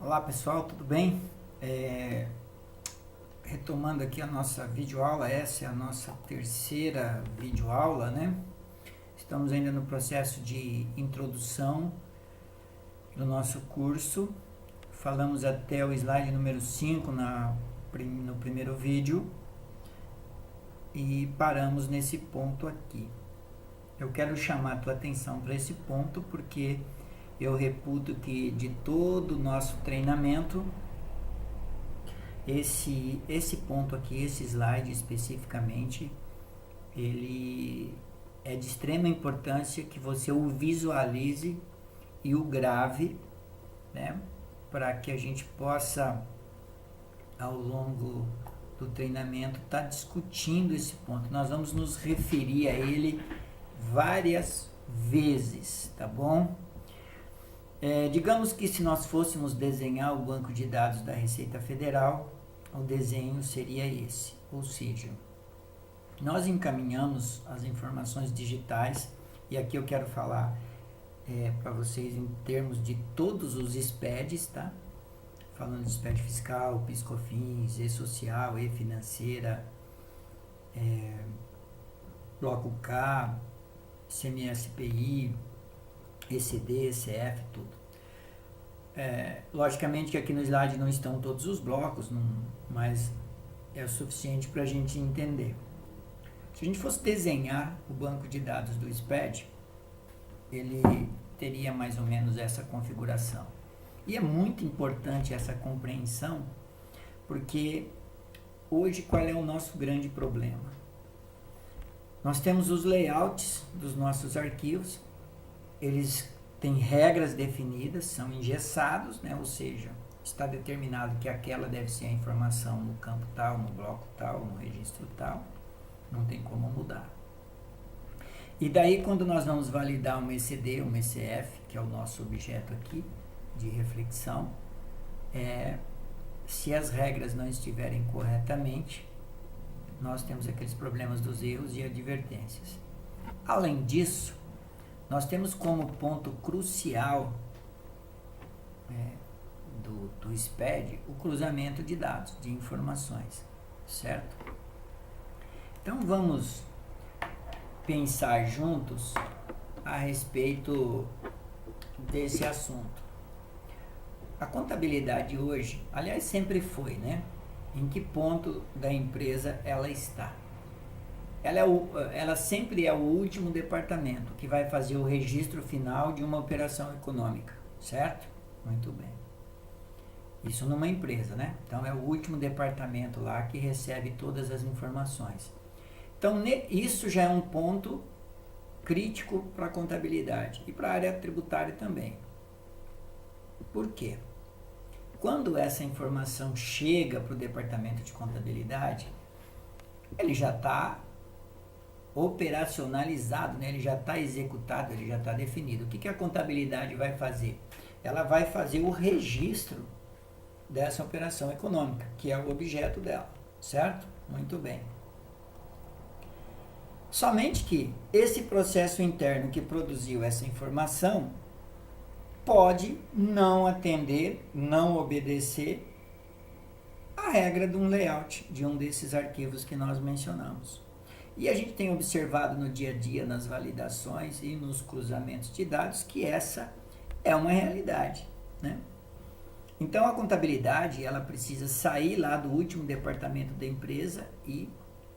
Olá pessoal, tudo bem? Retomando aqui a nossa videoaula, essa é a nossa terceira videoaula, né? Estamos ainda no processo de introdução do nosso curso. Falamos até o slide número 5 no primeiro vídeo e paramos nesse ponto aqui. Eu quero chamar a tua atenção para esse ponto porque eu reputo que de todo o nosso treinamento, esse ponto aqui, esse slide especificamente, ele é de extrema importância que você o visualize e o grave, né, para que a gente possa, ao longo do treinamento, estar discutindo esse ponto. Nós vamos nos referir a ele várias vezes, tá bom? Digamos que se nós fôssemos desenhar o banco de dados da Receita Federal, o desenho seria esse, ou seja, nós encaminhamos as informações digitais, e aqui eu quero falar para vocês em termos de todos os SPEDs, tá? Falando de SPED fiscal, PIS/COFINS, E-social, E-financeira, Bloco K, CMS/PI, ECD, ECF, tudo. Logicamente que aqui no slide não estão todos os blocos, mas é o suficiente para a gente entender. Se a gente fosse desenhar o banco de dados do SPED, ele teria mais ou menos essa configuração. E é muito importante essa compreensão, porque hoje qual é o nosso grande problema? Nós temos os layouts dos nossos arquivos, eles têm regras definidas, são engessados, né? Ou seja, está determinado que aquela deve ser a informação no campo tal, no bloco tal, no registro tal, não tem como mudar. E daí quando nós vamos validar um ECD, um ECF, que é o nosso objeto aqui de reflexão, se as regras não estiverem corretamente, nós temos aqueles problemas dos erros e advertências. Além disso, nós temos como ponto crucial do SPED o cruzamento de dados, de informações, certo? Então vamos pensar juntos a respeito desse assunto. A contabilidade hoje, aliás, sempre foi, né? Em que ponto da empresa ela está? Ela sempre é o último departamento que vai fazer o registro final de uma operação econômica, certo? Muito bem. Isso numa empresa, né? Então é o último departamento lá que recebe todas as informações. Então isso já é um ponto crítico para a contabilidade e para a área tributária também. Por quê? Quando essa informação chega para o departamento de contabilidade, ele já está operacionalizado, né? Ele já está executado, ele já está definido. O que a contabilidade vai fazer? Ela vai fazer o registro dessa operação econômica, que é o objeto dela, certo? Muito bem. Somente que esse processo interno que produziu essa informação pode não atender, não obedecer a regra de um layout de um desses arquivos que nós mencionamos. E a gente tem observado no dia a dia, nas validações e nos cruzamentos de dados, que essa é uma realidade, né? Então a contabilidade, ela precisa sair lá do último departamento da empresa e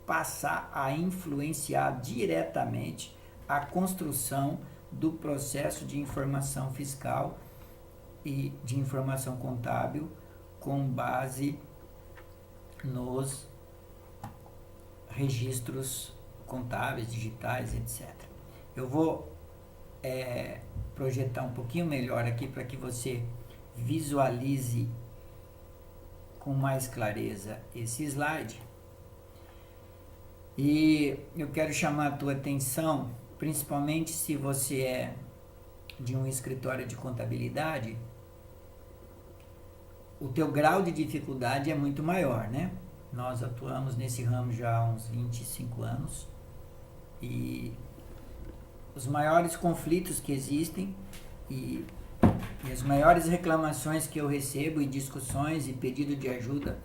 passar a influenciar diretamente a construção do processo de informação fiscal e de informação contábil com base nos registros contábeis, digitais, etc. Eu vou projetar um pouquinho melhor aqui para que você visualize com mais clareza esse slide. E eu quero chamar a tua atenção, principalmente se você é de um escritório de contabilidade, o teu grau de dificuldade é muito maior, né? Nós atuamos nesse ramo já há uns 25 anos e os maiores conflitos que existem, e E as maiores reclamações que eu recebo e discussões e pedido de ajuda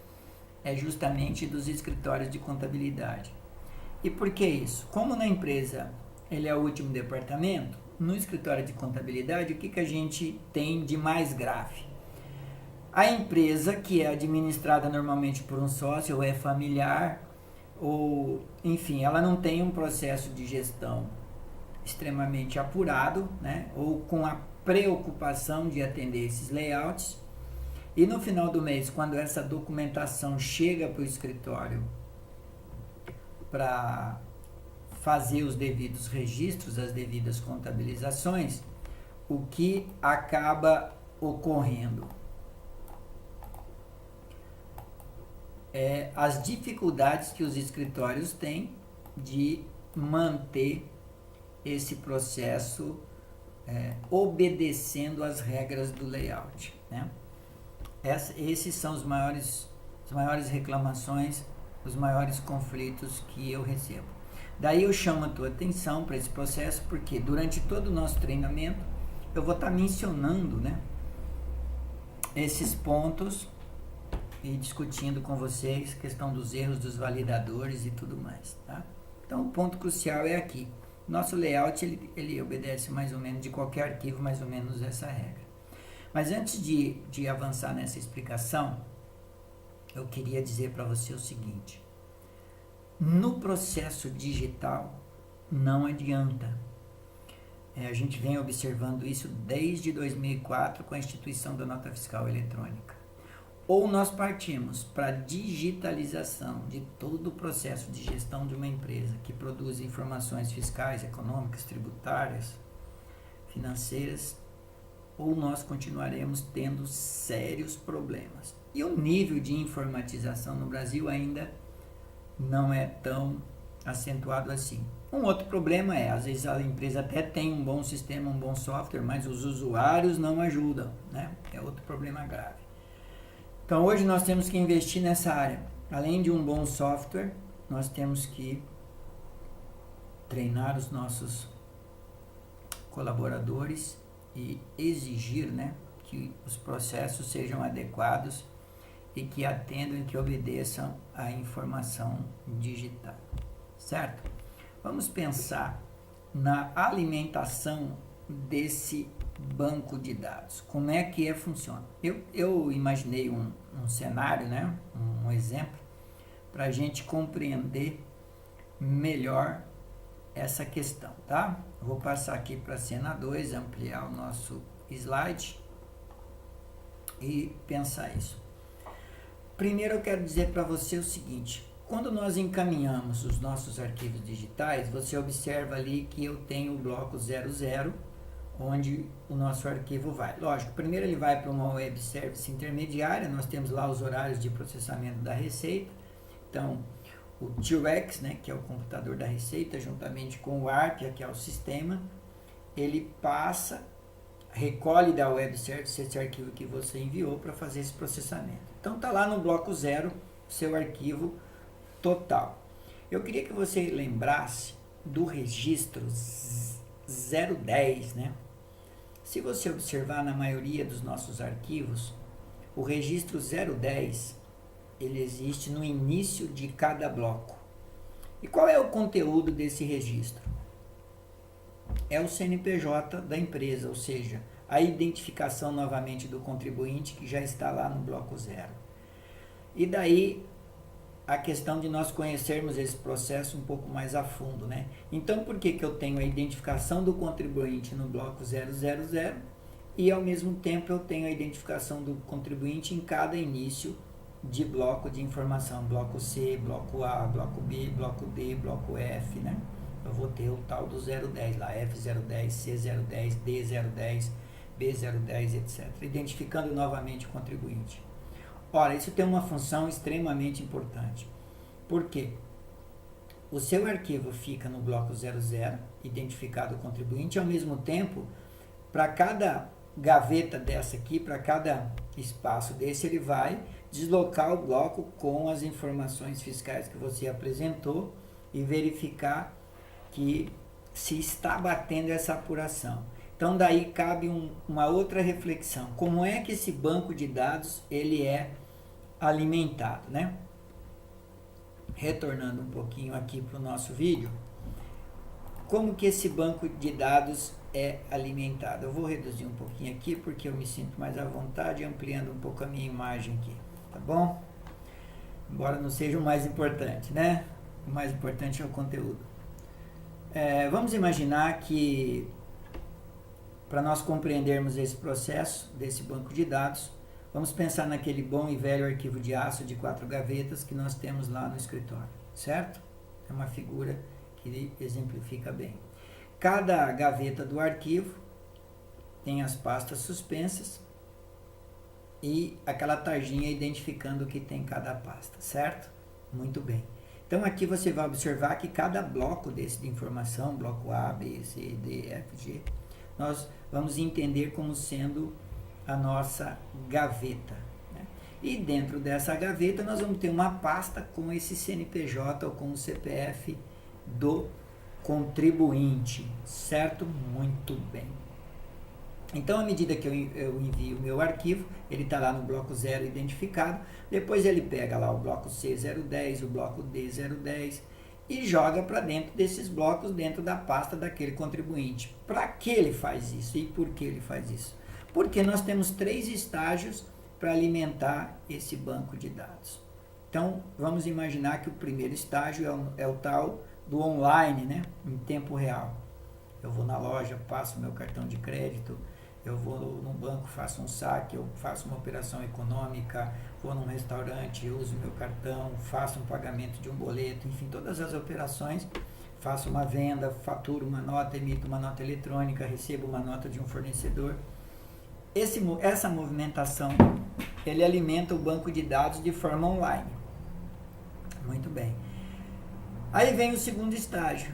é justamente dos escritórios de contabilidade. E por que isso? Como na empresa ele é o último departamento, no escritório de contabilidade o que a gente tem de mais grave? A empresa, que é administrada normalmente por um sócio ou é familiar, ou enfim, ela não tem um processo de gestão extremamente apurado, né? Ou com a preocupação de atender esses layouts. E no final do mês, quando essa documentação chega para o escritório para fazer os devidos registros, as devidas contabilizações, o que acaba ocorrendo é as dificuldades que os escritórios têm de manter esse processo obedecendo às regras do layout, né? Esses são as maiores reclamações, os maiores conflitos que eu recebo. Daí eu chamo a tua atenção para esse processo, porque durante todo o nosso treinamento eu vou estar mencionando, né, esses pontos e discutindo com vocês questão dos erros dos validadores e tudo mais, tá? Então o ponto crucial é aqui. Nosso layout ele obedece mais ou menos de qualquer arquivo, mais ou menos essa regra. Mas antes de avançar nessa explicação, eu queria dizer para você o seguinte: no processo digital não adianta. A gente vem observando isso desde 2004 com a instituição da nota fiscal eletrônica. Ou nós partimos para a digitalização de todo o processo de gestão de uma empresa que produz informações fiscais, econômicas, tributárias, financeiras, ou nós continuaremos tendo sérios problemas. E o nível de informatização no Brasil ainda não é tão acentuado assim. Um outro problema é, às vezes a empresa até tem um bom sistema, um bom software, mas os usuários não ajudam, né? É outro problema grave. Então hoje nós temos que investir nessa área. Além de um bom software, nós temos que treinar os nossos colaboradores e exigir, né, que os processos sejam adequados e que atendam e que obedeçam à informação digital, certo? Vamos pensar na alimentação desse banco de dados. Como é que funciona? Eu imaginei um cenário, né, um exemplo, para a gente compreender melhor essa questão, tá? Eu vou passar aqui para a cena 2, ampliar o nosso slide e pensar isso. Primeiro eu quero dizer para você o seguinte: quando nós encaminhamos os nossos arquivos digitais, você observa ali que eu tenho o bloco 00, onde o nosso arquivo vai. Lógico, primeiro ele vai para uma web service intermediária, nós temos lá os horários de processamento da receita. Então, o T-Rex, né, que é o computador da receita, juntamente com o Arpia, que é o sistema, ele passa, recolhe da web service esse arquivo que você enviou para fazer esse processamento. Então está lá no bloco 0, seu arquivo total. Eu queria que você lembrasse do registro 010, né? Se você observar na maioria dos nossos arquivos, o registro 010, ele existe no início de cada bloco. E qual é o conteúdo desse registro? É o CNPJ da empresa, ou seja, a identificação novamente do contribuinte que já está lá no bloco 0. E daí a questão de nós conhecermos esse processo um pouco mais a fundo, né? Então, por que eu tenho a identificação do contribuinte no bloco 000 e ao mesmo tempo eu tenho a identificação do contribuinte em cada início de bloco de informação, bloco C, bloco A, bloco B, bloco D, bloco F, né? Eu vou ter o tal do 010 lá, F010, C010, D010, B010, etc. Identificando novamente o contribuinte. Ora, isso tem uma função extremamente importante. Por quê? O seu arquivo fica no bloco 00, identificado o contribuinte, e ao mesmo tempo, para cada gaveta dessa aqui, para cada espaço desse, ele vai deslocar o bloco com as informações fiscais que você apresentou e verificar que se está batendo essa apuração. Então daí cabe uma outra reflexão. Como é que esse banco de dados ele é alimentado, né? Retornando um pouquinho aqui para o nosso vídeo, como que esse banco de dados é alimentado? Eu vou reduzir um pouquinho aqui porque eu me sinto mais à vontade, ampliando um pouco a minha imagem aqui, tá bom? Embora não seja o mais importante, né? O mais importante é o conteúdo. Vamos imaginar que para nós compreendermos esse processo desse banco de dados, vamos pensar naquele bom e velho arquivo de aço de 4 gavetas que nós temos lá no escritório, certo? É uma figura que exemplifica bem. Cada gaveta do arquivo tem as pastas suspensas e aquela tarjinha identificando o que tem cada pasta, certo? Muito bem. Então aqui você vai observar que cada bloco desse de informação, bloco A, B, C, D, F, G, nós vamos entender como sendo a nossa gaveta, né? E dentro dessa gaveta nós vamos ter uma pasta com esse CNPJ ou com o CPF do contribuinte, certo? Muito bem. Então, à medida que eu envio o meu arquivo, ele está lá no bloco 0 identificado, depois ele pega lá o bloco C010, o bloco D010 e joga para dentro desses blocos, dentro da pasta daquele contribuinte. Para que ele faz isso e por que ele faz isso? Porque nós temos 3 estágios para alimentar esse banco de dados. Então, vamos imaginar que o primeiro estágio é o tal do online, né? Em tempo real. Eu vou na loja, passo meu cartão de crédito, eu vou no banco, faço um saque, eu faço uma operação econômica, vou num restaurante, uso meu cartão, faço um pagamento de um boleto, enfim, todas as operações, faço uma venda, faturo uma nota, emito uma nota eletrônica, recebo uma nota de um fornecedor. Essa movimentação, ele alimenta o banco de dados de forma online. Muito bem. Aí vem o segundo estágio,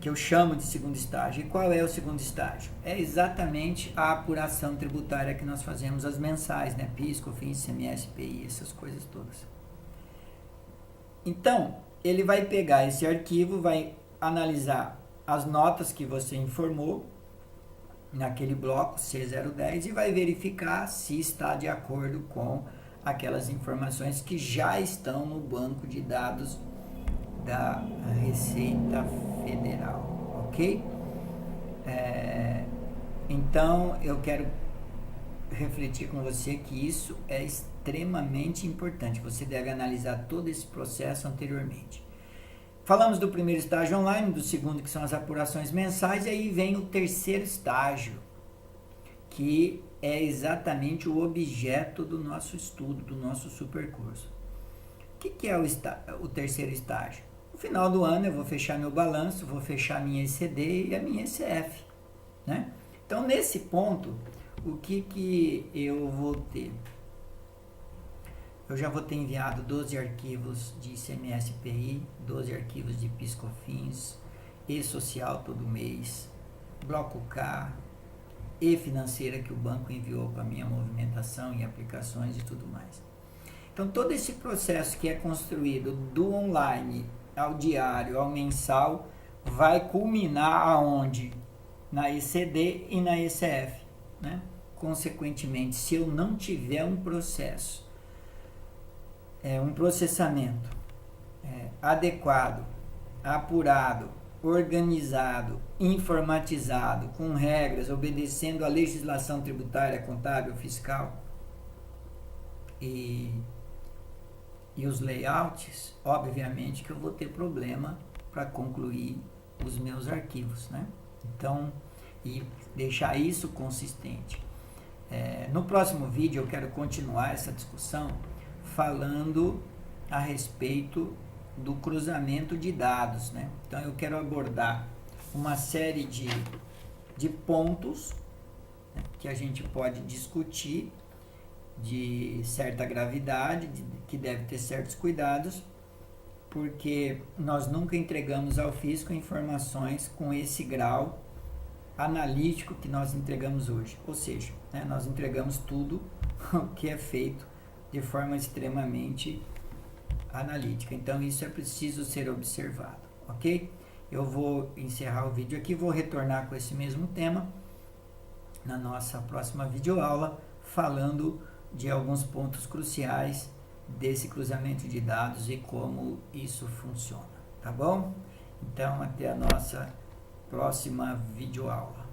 que eu chamo de segundo estágio. E qual é o segundo estágio? É exatamente a apuração tributária que nós fazemos as mensais, né? PIS, COFINS, ICMS, IPI, essas coisas todas. Então, ele vai pegar esse arquivo, vai analisar as notas que você informou naquele bloco C010 e vai verificar se está de acordo com aquelas informações que já estão no banco de dados da Receita Federal, ok? Então, eu quero refletir com você que isso é extremamente importante. Você deve analisar todo esse processo anteriormente. Falamos do primeiro estágio online, do segundo, que são as apurações mensais, e aí vem o terceiro estágio, que é exatamente o objeto do nosso estudo, do nosso supercurso. O que é o terceiro estágio? No final do ano eu vou fechar meu balanço, vou fechar minha ECD e a minha ECF, né? Então, nesse ponto, o que eu vou ter? Eu já vou ter enviado 12 arquivos de ICMS-PI, 12 arquivos de PIS/COFINS, e-social todo mês, bloco K, e-financeira que o banco enviou para a minha movimentação e aplicações e tudo mais. Então, todo esse processo que é construído do online ao diário, ao mensal, vai culminar aonde? Na ECD e na ECF, né? Consequentemente, se eu não tiver um processo, um processamento adequado, apurado, organizado, informatizado, com regras, obedecendo à legislação tributária, contábil, fiscal e os layouts, obviamente que eu vou ter problema para concluir os meus arquivos, né? Então, e deixar isso consistente. No próximo vídeo eu quero continuar essa discussão falando a respeito do cruzamento de dados, né? Então eu quero abordar uma série de pontos, né, que a gente pode discutir de certa gravidade, que deve ter certos cuidados, porque nós nunca entregamos ao fisco informações com esse grau analítico que nós entregamos hoje. Ou seja, né, nós entregamos tudo o que é feito de forma extremamente analítica. Então, isso é preciso ser observado, ok? Eu vou encerrar o vídeo aqui, vou retornar com esse mesmo tema na nossa próxima videoaula, falando de alguns pontos cruciais desse cruzamento de dados e como isso funciona, tá bom? Então, até a nossa próxima videoaula.